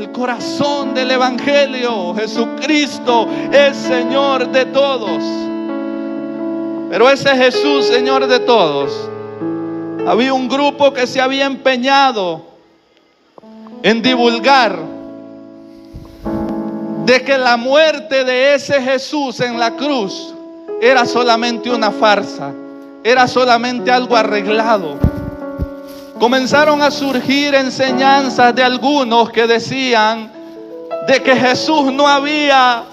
el corazón del Evangelio. Jesucristo es Señor de todos. Pero ese Jesús, Señor de todos, había un grupo que se había empeñado en divulgar de que la muerte de ese Jesús en la cruz era solamente una farsa, era solamente algo arreglado. Comenzaron a surgir enseñanzas de algunos que decían de que Jesús no había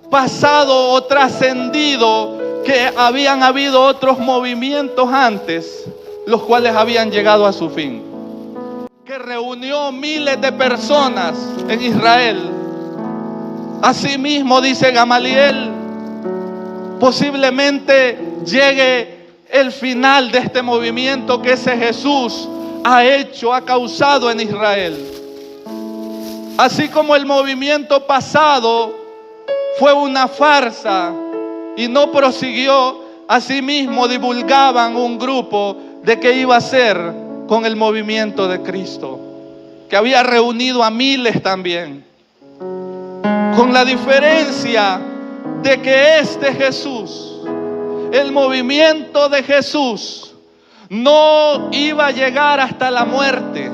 pasado o trascendido, que habían habido otros movimientos antes, los cuales habían llegado a su fin, que reunió miles de personas en Israel. Asimismo, dice Gamaliel, posiblemente llegue el final de este movimiento que ese Jesús ha causado en Israel. Así como el movimiento pasado fue una farsa y no prosiguió, asimismo divulgaban un grupo de que iba a ser con el movimiento de Cristo, que había reunido a miles también, con la diferencia de que este Jesús, el movimiento de Jesús, no iba a llegar hasta la muerte,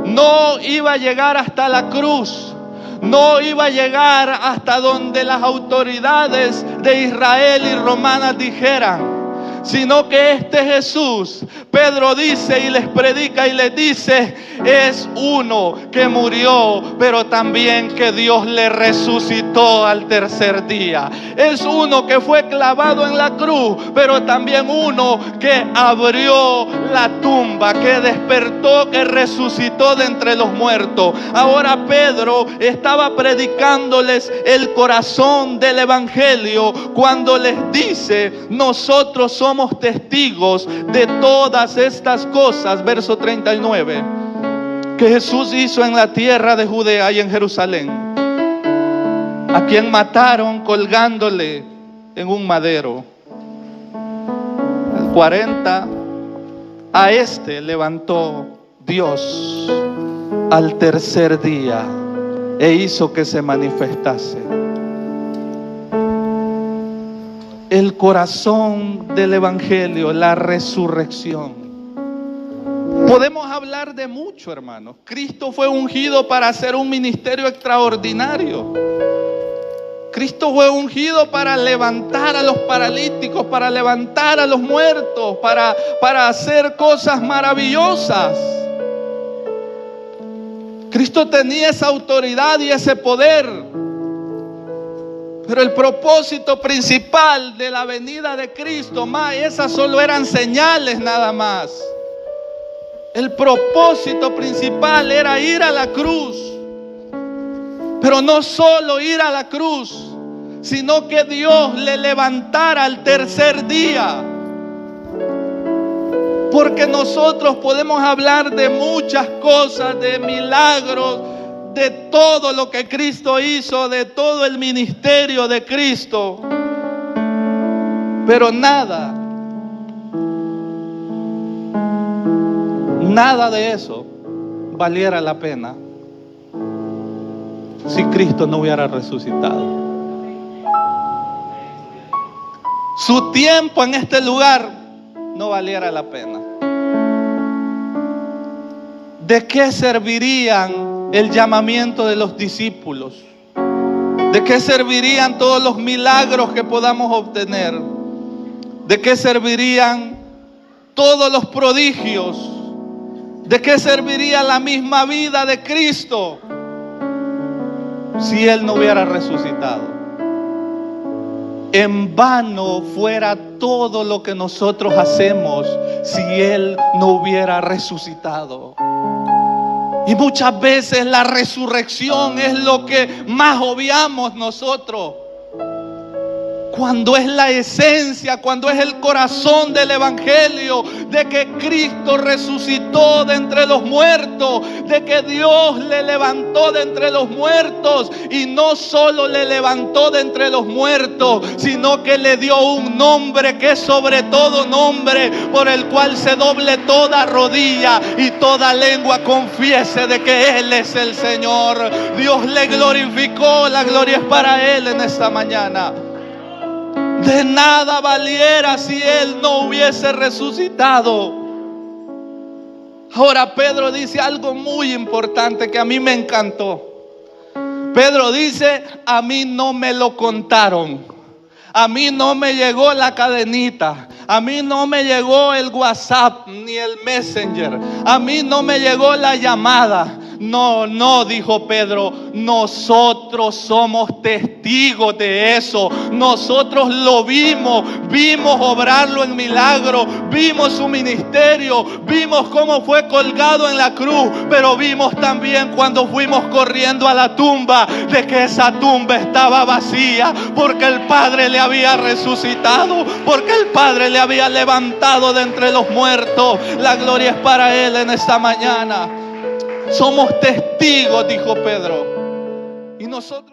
no iba a llegar hasta la cruz, no iba a llegar hasta donde las autoridades de Israel y romanas dijeran, sino que este Jesús, Pedro dice y les predica y les dice, es uno que murió, pero también que Dios le resucitó al tercer día. Es uno que fue clavado en la cruz, pero también uno que abrió la tumba, que despertó, que resucitó de entre los muertos. Ahora Pedro estaba predicándoles el corazón del Evangelio cuando les dice, nosotros somos testigos de todas estas cosas, verso 39, que Jesús hizo en la tierra de Judea y en Jerusalén, a quien mataron colgándole en un madero. El 40, a este levantó Dios al tercer día e hizo que se manifestase. El corazón del Evangelio, la resurrección. Podemos hablar de mucho, hermanos. Cristo fue ungido para hacer un ministerio extraordinario. Cristo fue ungido para levantar a los paralíticos, para levantar a los muertos, para hacer cosas maravillosas. Cristo tenía esa autoridad y ese poder. Pero el propósito principal de la venida de Cristo, esas solo eran señales nada más. El propósito principal era ir a la cruz. Pero no solo ir a la cruz, sino que Dios le levantara al tercer día. Porque nosotros podemos hablar de muchas cosas, de milagros, de todo lo que Cristo hizo, de todo el ministerio de Cristo, pero nada de eso valiera la pena si Cristo no hubiera resucitado. Su tiempo en este lugar no valiera la pena. ¿De qué servirían el llamamiento de los discípulos? ¿De qué servirían todos los milagros que podamos obtener? ¿De qué servirían todos los prodigios? ¿De qué serviría la misma vida de Cristo si Él no hubiera resucitado? En vano fuera todo lo que nosotros hacemos si Él no hubiera resucitado. Y muchas veces la resurrección es lo que más obviamos nosotros. cuando es la esencia, cuando es el corazón del evangelio, de que Cristo resucitó de entre los muertos, de que Dios le levantó de entre los muertos, y no solo le levantó de entre los muertos, sino que le dio un nombre que es sobre todo nombre, por el cual se doble toda rodilla y toda lengua confiese de que Él es el Señor. Dios le glorificó, la gloria es para Él en esta mañana. De nada valiera si Él no hubiese resucitado. Ahora Pedro dice algo muy importante que a mí me encantó. Pedro dice: a mí no me lo contaron, a mí no me llegó la cadenita, a mí no me llegó el WhatsApp ni el Messenger, a mí no me llegó la llamada. No, dijo Pedro, nosotros somos testigos de eso. Nosotros lo vimos obrarlo en milagro, vimos su ministerio, vimos cómo fue colgado en la cruz, pero vimos también cuando fuimos corriendo a la tumba, de que esa tumba estaba vacía, porque el Padre le había resucitado, porque el Padre le había levantado de entre los muertos. La gloria es para Él en esta mañana. Somos testigos, dijo Pedro. Y nosotros